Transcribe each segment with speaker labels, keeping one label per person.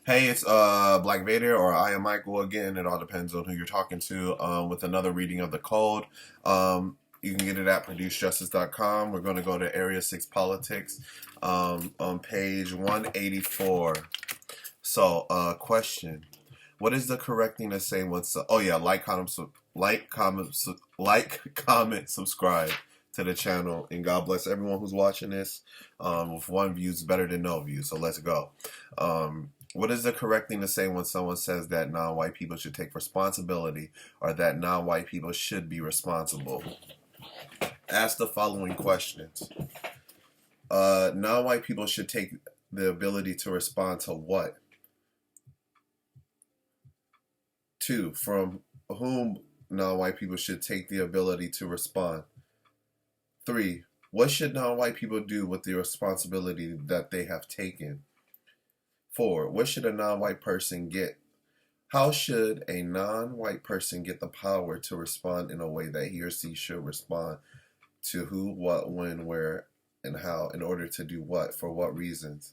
Speaker 1: Hey, it's Black Vader or I am Michael again. It all depends on who you're talking to. With another reading of the code. You can get it at producejustice.com. We're going to go to Area 6 Politics on page 184. So, question. What is the correct thing to say once? Oh yeah, comment, subscribe to the channel, and God bless everyone who's watching this. With one view is better than no view, so let's go. What is the correct thing to say when someone says that non-white people should take responsibility or that non-white people should be responsible? Ask the following questions. Non-white people should take the ability to respond to what? 2. From whom non-white people should take the ability to respond? 3. What should non-white people do with the responsibility that they have taken? 4. What should a non-white person get? How should a non-white person get the power to respond in a way that he or she should respond to who, what, when, where, and how in order to do what, for what reasons?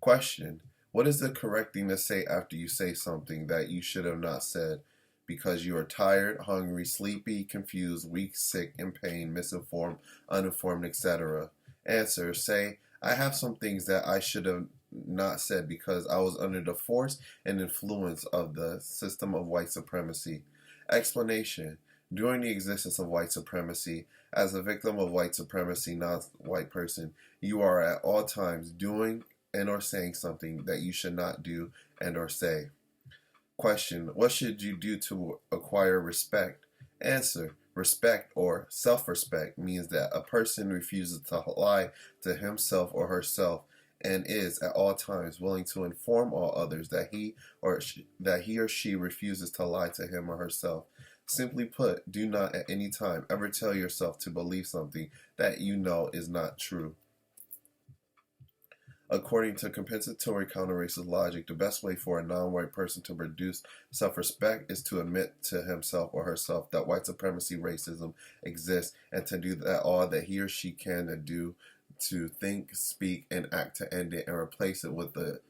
Speaker 1: Question. What is the correct thing to say after you say something that you should have not said because you are tired, hungry, sleepy, confused, weak, sick, in pain, misinformed, uninformed, etc.? Answer. Say, I have some things that I should have not said because I was under the force and influence of the system of white supremacy. Explanation. During the existence of white supremacy, as a victim of white supremacy, non-white person, you are at all times doing and or saying something that you should not do and or say. Question. What should you do to acquire respect? Answer. Respect or self-respect means that a person refuses to lie to himself or herself and is at all times willing to inform all others that he or she refuses to lie to him or herself. Simply put, do not at any time ever tell yourself to believe something that you know is not true. According to compensatory counter-racist logic, the best way for a non-white person to produce self-respect is to admit to himself or herself that white supremacy racism exists and to do that all that he or she can to do to think, speak, and act to end it and replace it with the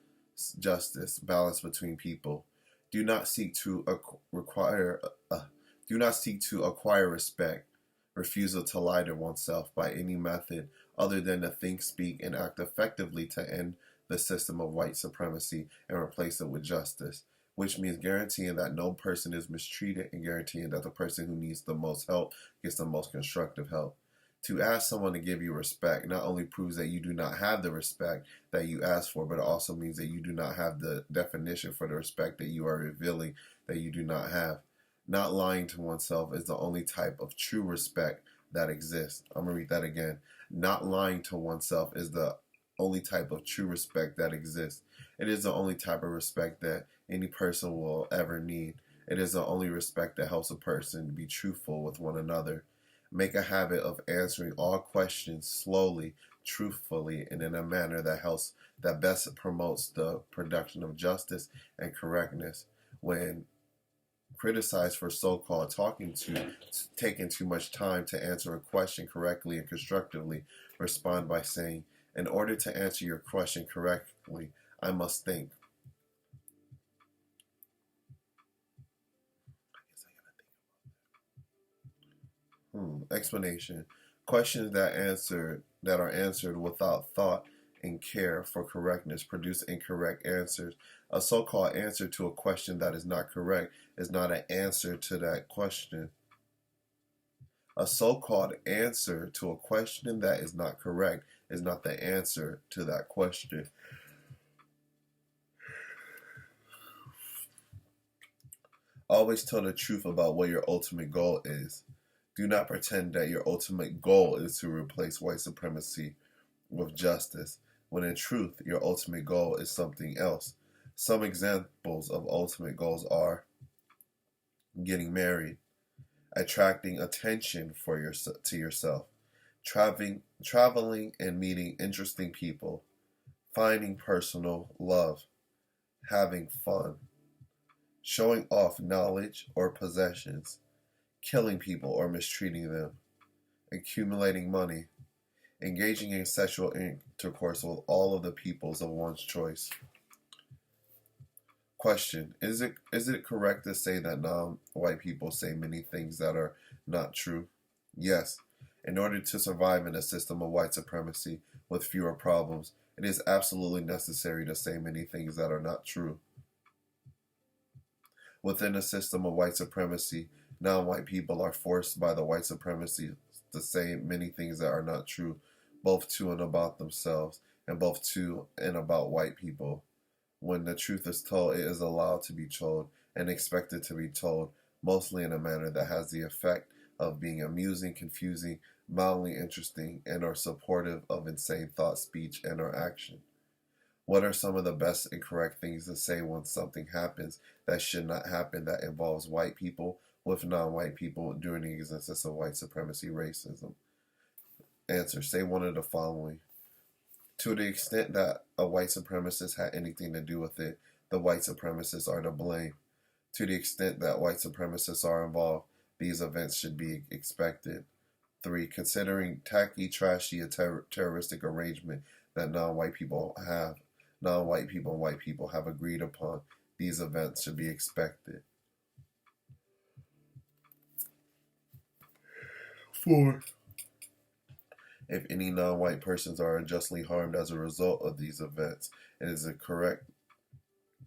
Speaker 1: justice, balance between people. Do not seek to acquire respect, refusal to lie to oneself by any method other than to think, speak, and act effectively to end the system of white supremacy and replace it with justice, which means guaranteeing that no person is mistreated and guaranteeing that the person who needs the most help gets the most constructive help. To ask someone to give you respect not only proves that you do not have the respect that you ask for, but it also means that you do not have the definition for the respect that you are revealing that you do not have. Not lying to oneself is the only type of true respect that exists. I'm going to read that again. Not lying to oneself is the only type of true respect that exists. It is the only type of respect that any person will ever need. It is the only respect that helps a person be truthful with one another. Make a habit of answering all questions slowly, truthfully, and in a manner that best promotes the production of justice and correctness. When criticized for so-called taking too much time to answer a question correctly and constructively, respond by saying, in order to answer your question correctly, I must think. Explanation. Questions that are answered without thought and care for correctness produce incorrect answers. A so-called answer to a question that is not correct is not an answer to that question. A so-called answer to a question that is not correct is not the answer to that question. Always tell the truth about what your ultimate goal is. Do not pretend that your ultimate goal is to replace white supremacy with justice, when in truth, your ultimate goal is something else. Some examples of ultimate goals are getting married, attracting attention to yourself, traveling and meeting interesting people, finding personal love, having fun, showing off knowledge or possessions, killing people or mistreating them, accumulating money, engaging in sexual intercourse with all of the peoples of one's choice. Question: Is it correct to say that non-white people say many things that are not true? Yes. In order to survive in a system of white supremacy with fewer problems, it is absolutely necessary to say many things that are not true. Within a system of white supremacy, non-white people are forced by the white supremacy to say many things that are not true, both to and about themselves, and both to and about white people. When the truth is told, it is allowed to be told and expected to be told, mostly in a manner that has the effect of being amusing, confusing, mildly interesting, and or supportive of insane thought, speech, and or action. What are some of the best and correct things to say when something happens that should not happen that involves white people with non-white people during the existence of white supremacy racism? Answer: say one of the following. To the extent that a white supremacist had anything to do with it, the white supremacists are to blame. To the extent that white supremacists are involved, these events should be expected. 3. Considering tacky, trashy, a terroristic arrangement that non-white people and white people have agreed upon, these events should be expected. 4. If any non-white persons are unjustly harmed as a result of these events, it is correct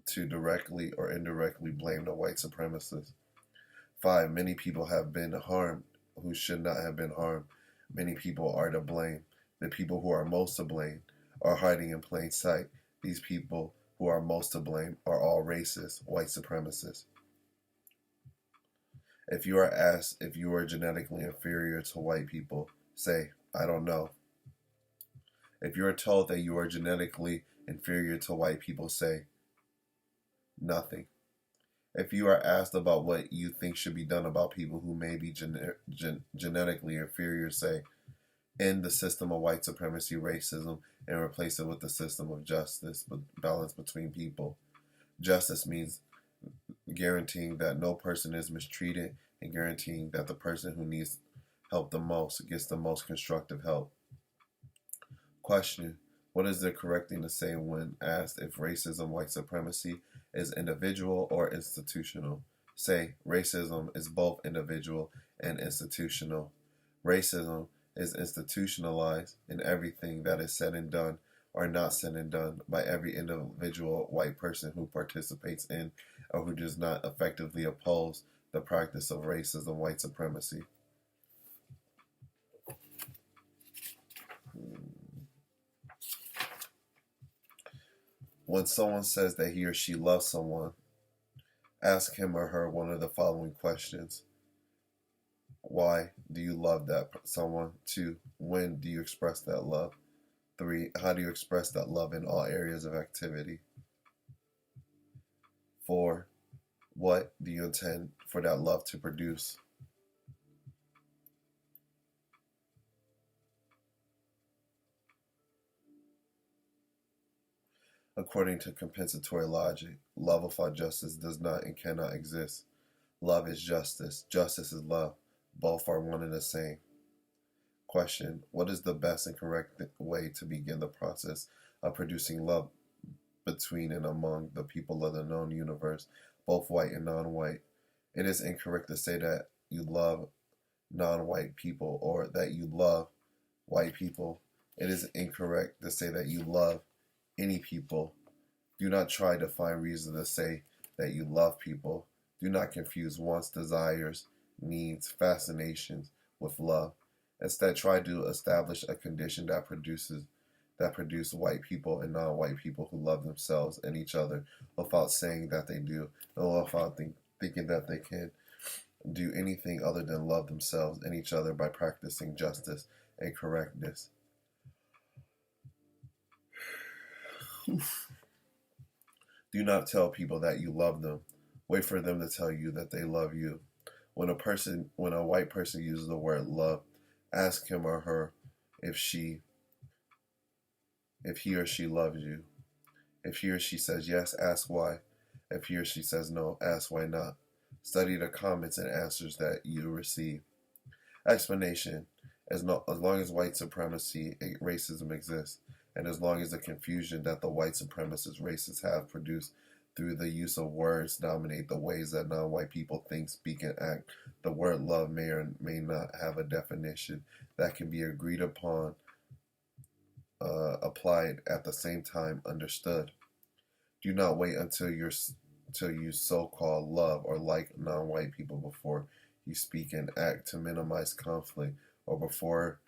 Speaker 1: to directly or indirectly blame the white supremacists. 5. Many people have been harmed who should not have been harmed. Many people are to blame. The people who are most to blame are hiding in plain sight. These people who are most to blame are all racist, white supremacists. If you are asked if you are genetically inferior to white people, say, I don't know. If you are told that you are genetically inferior to white people, say, nothing. If you are asked about what you think should be done about people who may be genetically inferior, say, end the system of white supremacy racism and replace it with the system of justice, balance between people. Justice means guaranteeing that no person is mistreated and guaranteeing that the person who needs help the most gets the most constructive help. Question: what is the correct thing to say when asked if racism, white supremacy is individual or institutional? Say, racism is both individual and institutional. Racism is institutionalized in everything that is said and done or not said and done by every individual white person who participates in or who does not effectively oppose the practice of racism, white supremacy. When someone says that he or she loves someone, ask him or her one of the following questions. Why do you love that someone? 2. When do you express that love? 3. How do you express that love in all areas of activity? 4. What do you intend for that love to produce? According to compensatory logic, love without justice does not and cannot exist. Love is justice. Justice is love. Both are one and the same. Question: what is the best and correct way to begin the process of producing love between and among the people of the known universe, both white and non-white? It is incorrect to say that you love non-white people or that you love white people. It is incorrect to say that you love any people. Do not try to find reason to say that you love people. Do not confuse wants, desires, needs, fascinations with love. Instead, try to establish a condition that produce white people and non-white people who love themselves and each other without saying that they do, and without thinking that they can do anything other than love themselves and each other by practicing justice and correctness. Do not tell people that you love them. Wait for them to tell you that they love you. When a white person uses the word love, ask him or her if he or she loves you. If he or she says yes, ask why. If he or she says no, ask why not. Study the comments and answers that you receive. Explanation: as long as white supremacy and racism exists, and as long as the confusion that the white supremacist racists have produced through the use of words dominate the ways that non-white people think, speak, and act. The word love may or may not have a definition that can be agreed upon, applied at the same time understood. Do not wait until you so-called love or like non-white people before you speak and act to minimize conflict, or before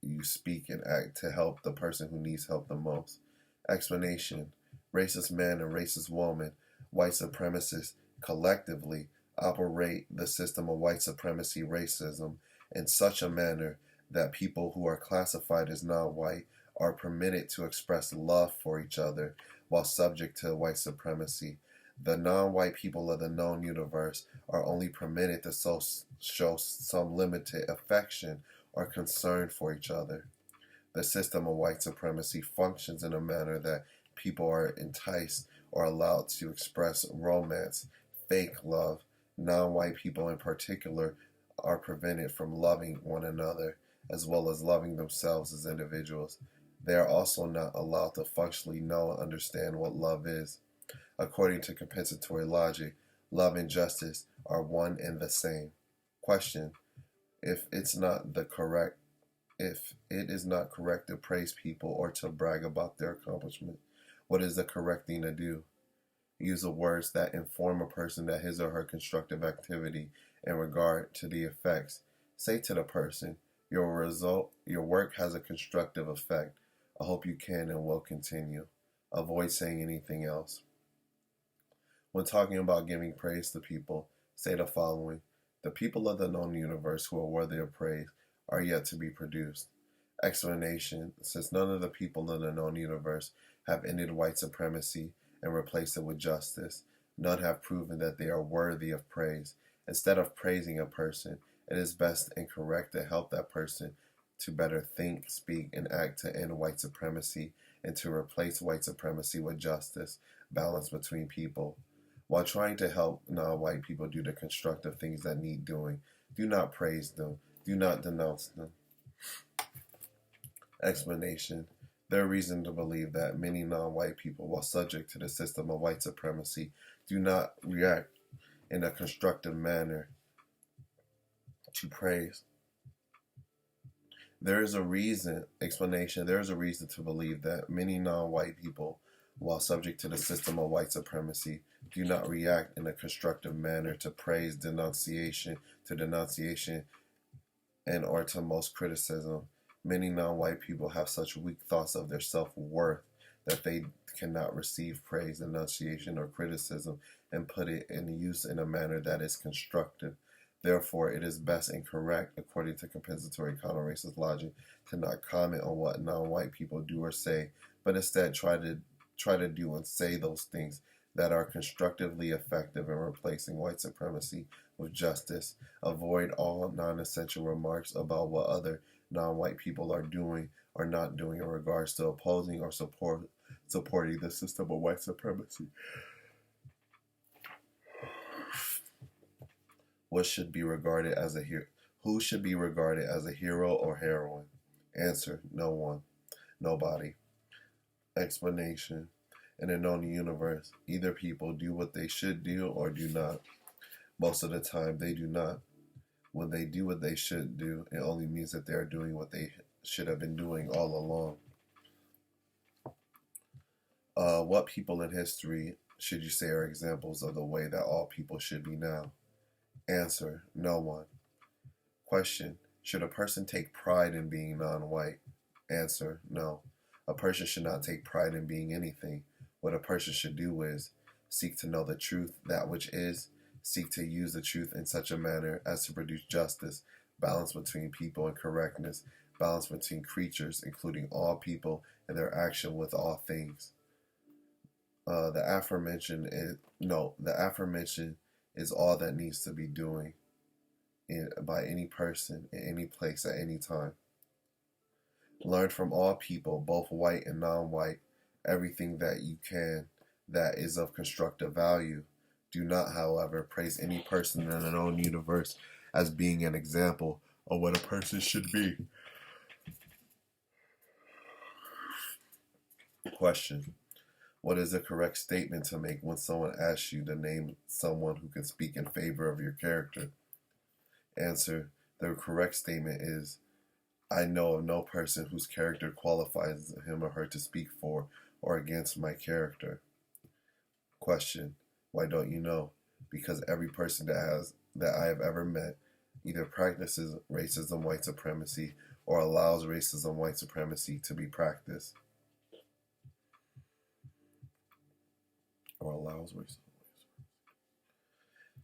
Speaker 1: you speak and act to help the person who needs help the most. Explanation: racist man and racist woman, white supremacists collectively operate the system of white supremacy racism in such a manner that people who are classified as non-white are permitted to express love for each other while subject to white supremacy. The non-white people of the known universe are only permitted to show some limited affection or concern for each other. The system of white supremacy functions in a manner that people are enticed or allowed to express romance, fake love. Non-white people in particular are prevented from loving one another as well as loving themselves as individuals. They are also not allowed to functionally know and understand what love is. According to compensatory logic, love and justice are one and the same. Question: If it is not correct to praise people or to brag about their accomplishment, what is the correct thing to do? Use the words that inform a person that his or her constructive activity in regard to the effects. Say to the person, your work has a constructive effect. I hope you can and will continue. Avoid saying anything else. When talking about giving praise to people, say the following: the people of the known universe who are worthy of praise are yet to be produced. Explanation: since none of the people in the known universe have ended white supremacy and replaced it with justice, none have proven that they are worthy of praise. Instead of praising a person, it is best and correct to help that person to better think, speak, and act to end white supremacy and to replace white supremacy with justice, balance between people. While trying to help non-white people do the constructive things that need doing, do not praise them, do not denounce them. Explanation: there is reason to believe that many non-white people, while subject to the system of white supremacy, do not react in a constructive manner to praise. There is a reason to believe that many non-white people, while subject to the system of white supremacy, do not react in a constructive manner to praise, denunciation, and or to most criticism. Many non-white people have such weak thoughts of their self-worth that they cannot receive praise, denunciation, or criticism and put it in use in a manner that is constructive. Therefore, it is best and correct, according to compensatory counter-racist logic, to not comment on what non-white people do or say, but instead try to do and say those things that are constructively effective in replacing white supremacy with justice. Avoid all non-essential remarks about what other non-white people are doing or not doing in regards to opposing or supporting the system of white supremacy. Who should be regarded as a hero or heroine? Answer: no one. Nobody. Explanation: in a known universe, either people do what they should do or do not. Most of the time, they do not. When they do what they should do, it only means that they are doing what they should have been doing all along. What people in history should you say are examples of the way that all people should be now? Answer: no one. Question: should a person take pride in being non-white? Answer: no. A person should not take pride in being anything. What a person should do is seek to know the truth, that which is, seek to use the truth in such a manner as to produce justice, balance between people, and correctness, balance between creatures, including all people, and their action with all things. The aforementioned is all that needs to be doing by any person, in any place, at any time. Learn from all people, both white and non-white, everything that you can that is of constructive value. Do not, however, praise any person in an known universe as being an example of what a person should be. Question: What is the correct statement to make when someone asks you to name someone who can speak in favor of your character? Answer: the correct statement is, I know of no person whose character qualifies him or her to speak for or against my character. Question: why don't you know? Because every person that I have ever met either practices racism, white supremacy, or allows racism, white supremacy to be practiced. Or allows racism.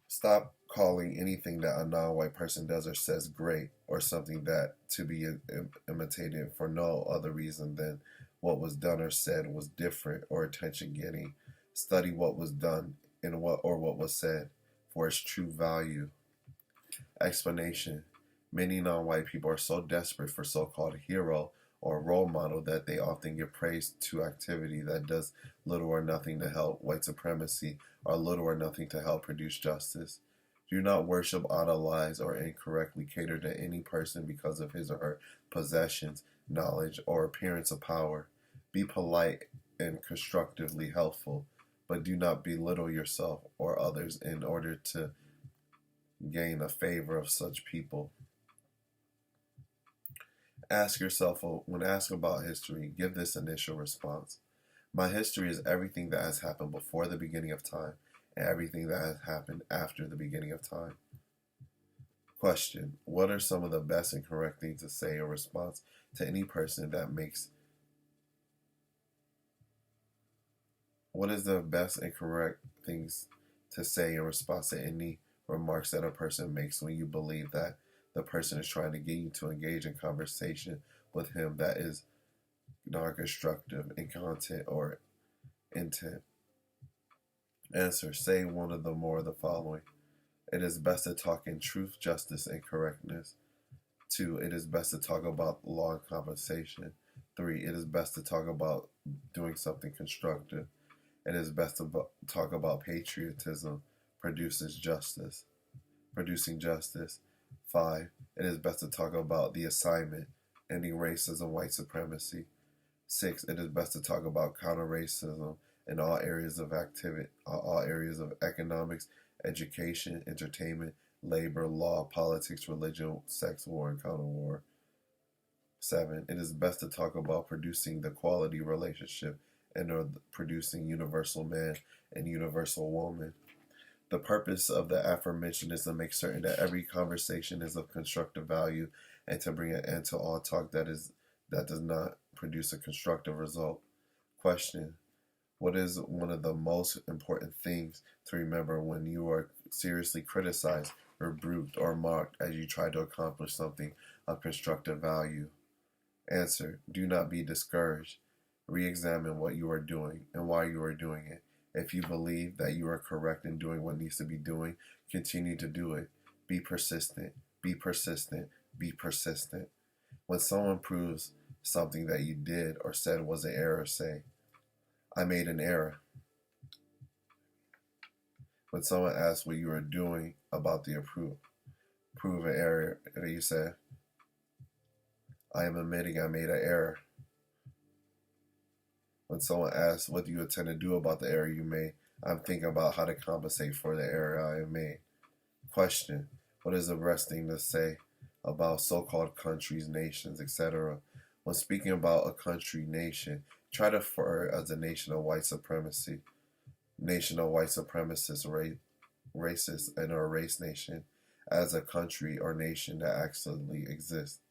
Speaker 1: Stop calling anything that a non-white person does or says great, or something that to be imitated for no other reason than what was done or said was different or attention-getting. Study what was done and what was said for its true value. Explanation: many non-white people are so desperate for so-called hero or role model that they often give praise to activity that does little or nothing to help white supremacy or little or nothing to help produce justice. Do not worship, idolize, or incorrectly cater to any person because of his or her possessions, knowledge, or appearance of power. Be polite and constructively helpful, but do not belittle yourself or others in order to gain a favor of such people. Ask yourself, when asked about history, give this initial response. My history is everything that has happened before the beginning of time and everything that has happened after the beginning of time. Question: what are some of the best and correct things to say in response to any person that makes... What is the best and correct things to say in response to any remarks that a person makes when you believe that the person is trying to get you to engage in conversation with him that is non-constructive in content or intent? Answer: say one of the more of the following. It is best to talk in truth, justice, and correctness. 2. It is best to talk about law and compensation. 3. It is best to talk about doing something constructive. It is best to talk about patriotism producing justice. 5. It is best to talk about the assignment, ending racism, white supremacy. 6. It is best to talk about counter-racism in all areas of activity, all areas of economics, education, entertainment, labor, law, politics, religion, sex, war, and counter-war. 7. It is best to talk about producing the quality relationship and or producing universal man and universal woman. The purpose of the aforementioned is to make certain that every conversation is of constructive value and to bring an end to all talk that does not produce a constructive result. Question: what is one of the most important things to remember when you are seriously criticized, rebuked, or mocked as you try to accomplish something of constructive value? Answer: do not be discouraged. Re-examine what you are doing and why you are doing it. If you believe that you are correct in doing what needs to be doing, continue to do it. Be persistent. Be persistent. Be persistent. When someone proves something that you did or said was an error, say, I made an error. When someone asks what you are doing about the proven error, you say, I am admitting I made an error. When someone asks, what do you intend to do about the error you made? I'm thinking about how to compensate for the error I have made. Question: what is the best thing to say about so-called countries, nations, etc.? When speaking about a country, nation, try to refer as a nation of white supremacy, nation of white supremacists, racist, and or race nation, as a country or nation that actually exists.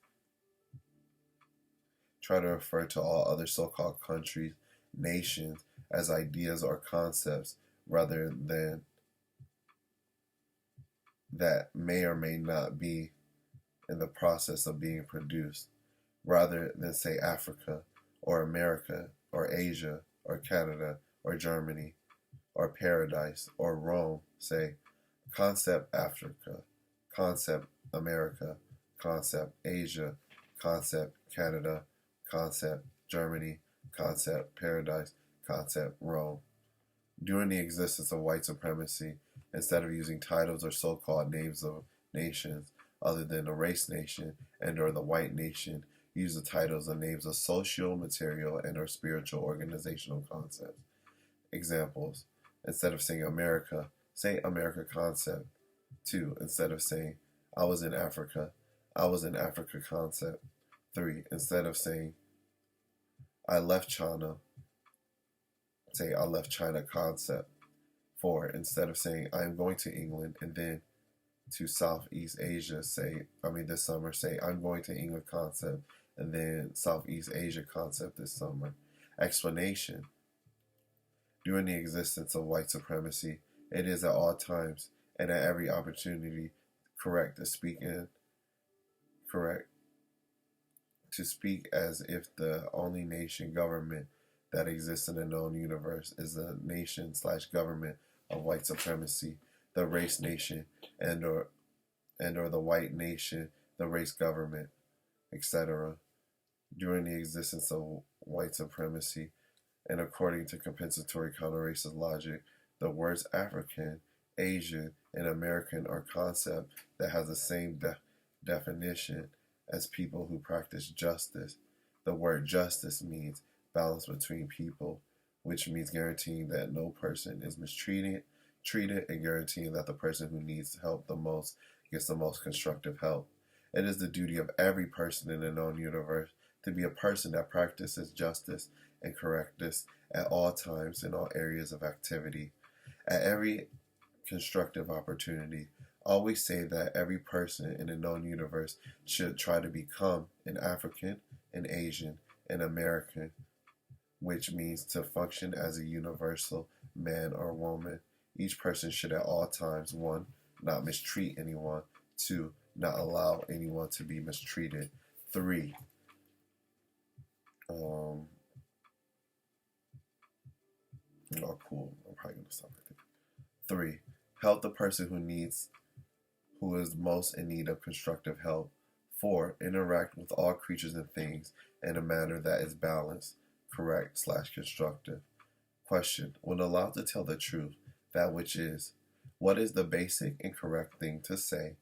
Speaker 1: Try to refer to all other so-called countries, nations as ideas or concepts rather than that may or may not be in the process of being produced, rather than say Africa or America or Asia or Canada or Germany or paradise or Rome. Say concept Africa, concept America, concept Asia, concept Canada, concept Germany, concept paradise, concept Rome. During the existence of white supremacy, instead of using titles or so-called names of nations other than the race nation and or the white nation, use the titles and names of social, material, and or spiritual organizational concepts. Examples: instead of saying America, say America concept. 2. Instead of saying I was in Africa, I was in Africa concept. 3. Instead of saying I left China, say I left China concept. 4. Instead of saying I am going to England and then to Southeast Asia, this summer, say I'm going to England concept and then Southeast Asia concept this summer. Explanation: during the existence of white supremacy, it is at all times and at every opportunity correct to speak as if the only nation government that exists in the known universe is the nation/government of white supremacy, the race nation, and or the white nation, the race government, etc. During the existence of white supremacy, and according to compensatory counter-racist logic, the words African, Asian, and American are concepts that have the same definition as people who practice justice. The word justice means balance between people, which means guaranteeing that no person is mistreated, and guaranteeing that the person who needs help the most gets the most constructive help. It is the duty of every person in the known universe to be a person that practices justice and correctness at all times in all areas of activity. At every constructive opportunity, always say that every person in the known universe should try to become an African, an Asian, an American, which means to function as a universal man or woman. Each person should at all times, 1. Not mistreat anyone. 2. Not allow anyone to be mistreated. 3. Oh, cool. I'm probably going to stop right there. 3. Help the person who is most in need of constructive help. 4. Interact with all creatures and things in a manner that is balanced, correct/constructive. Question: when allowed to tell the truth, that which is, what is the basic and correct thing to say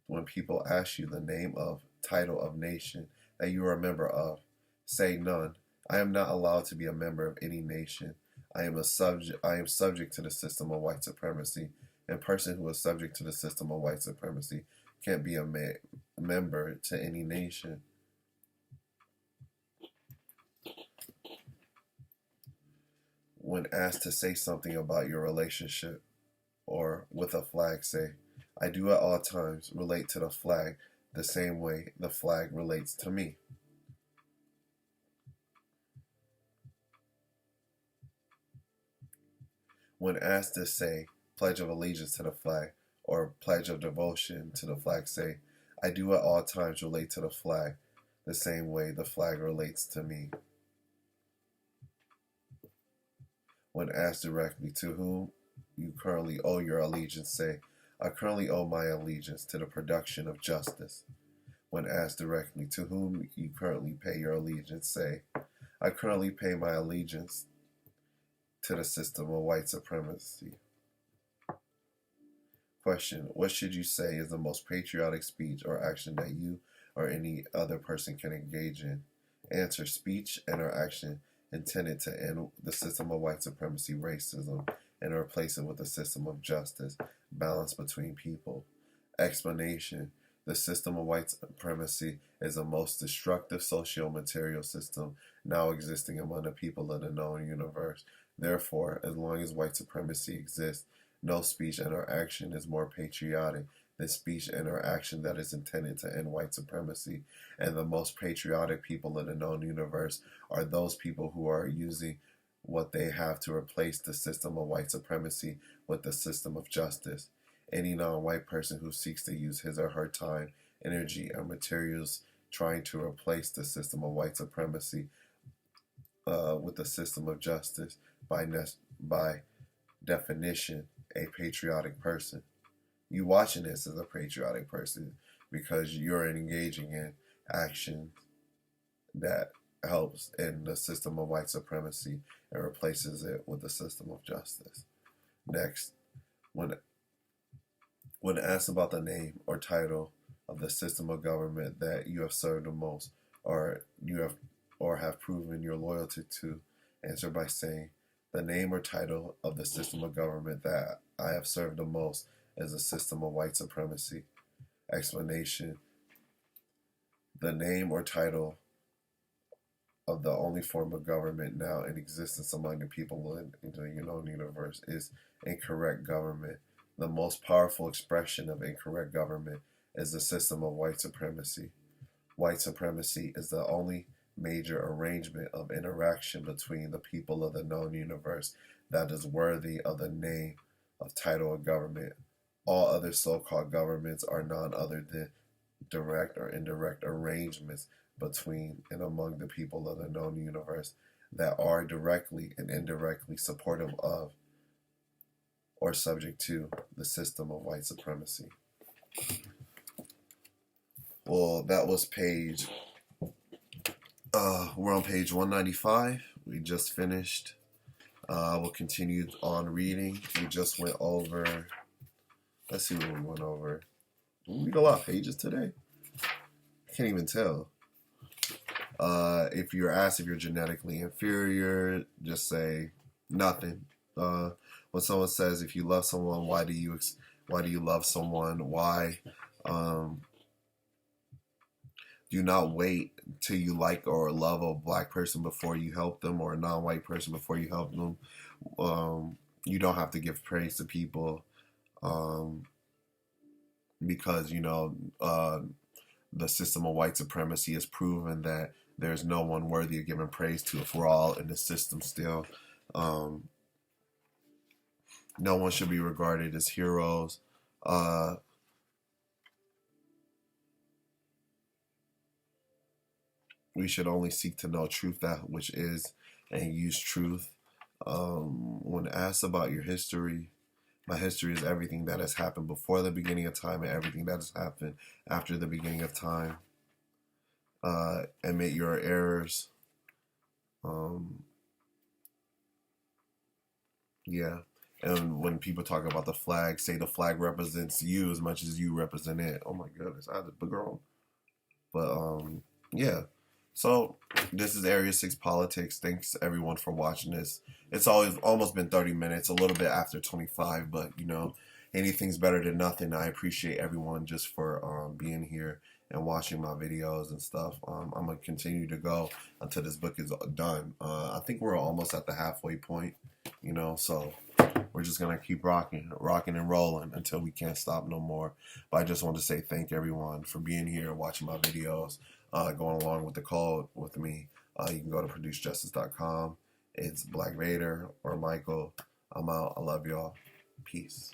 Speaker 1: when people ask you the name of, title of nation that you are a member of? Say none. I am not allowed to be a member of any nation. I am subject to the system of white supremacy. And a person who is subject to the system of white supremacy can't be a member to any nation. When asked to say something about your relationship or with a flag, say, I do at all times relate to the flag the same way the flag relates to me. When asked to say Pledge of Allegiance to the flag or Pledge of Devotion to the flag, say, I do at all times relate to the flag the same way the flag relates to me. When asked directly to whom you currently owe your allegiance, say, I currently owe my allegiance to the production of justice. When asked directly to whom you currently pay your allegiance, say, I currently pay my allegiance to the system of white supremacy. Question: what should you say is the most patriotic speech or action that you or any other person can engage in? Answer: speech and or action intended to end the system of white supremacy, racism, and replace it with a system of justice, balance between people. Explanation: the system of white supremacy is the most destructive socio-material system now existing among the people of the known universe. Therefore, as long as white supremacy exists, no speech and or action is more patriotic than speech and or action that is intended to end white supremacy. And the most patriotic people in the known universe are those people who are using what they have to replace the system of white supremacy with the system of justice. Any non-white person who seeks to use his or her time, energy, and materials trying to replace the system of white supremacy with the system of justice, by definition, a patriotic person. You watching this as a patriotic person because you're engaging in actions that helps in the system of white supremacy and replaces it with the system of justice. Next, when asked about the name or title of the system of government that you have served the most, or have proven your loyalty to, answer by saying, The name or title of the system of government that I have served the most is the system of white supremacy. Explanation. The name or title of the only form of government now in existence among the people in the universe is incorrect government. The most powerful expression of incorrect government is the system of white supremacy. White supremacy is the only major arrangement of interaction between the people of the known universe that is worthy of the name of title of government. All other so-called governments are none other than direct or indirect arrangements between and among the people of the known universe that are directly and indirectly supportive of or subject to the system of white supremacy. Well, that was page, we're on page 195. We just finished. We'll continue on reading. We just went over, let's see what we went over. We read a lot of pages today. I can't even tell. If you're asked if you're genetically inferior, just say nothing. When someone says if you love someone, why do you love someone? Why? Do not wait till you like or love a black person before you help them, or a non-white person before you help them. You don't have to give praise to people because the system of white supremacy has proven that there's no one worthy of giving praise to if we're all in the system still. No one should be regarded as heroes. We should only seek to know truth, that which is, and use truth. When asked about your history, my history is everything that has happened before the beginning of time and everything that has happened after the beginning of time. Admit your errors. Yeah. And when people talk about the flag, say the flag represents you as much as you represent it. Oh my goodness, I had to be grown. But yeah. So this is Area 6 Politics. Thanks everyone for watching this. It's almost been 30 minutes, a little bit after 25, but anything's better than nothing. I appreciate everyone just for being here and watching my videos and stuff. I'm gonna continue to go until this book is done. I think we're almost at the halfway point, so we're just gonna keep rocking and rolling until we can't stop no more. But I just want to say thank everyone for being here, watching my videos, going along with the code with me. You can go to producejustice.com. It's Black Vader or Michael. I'm out. I love y'all. Peace.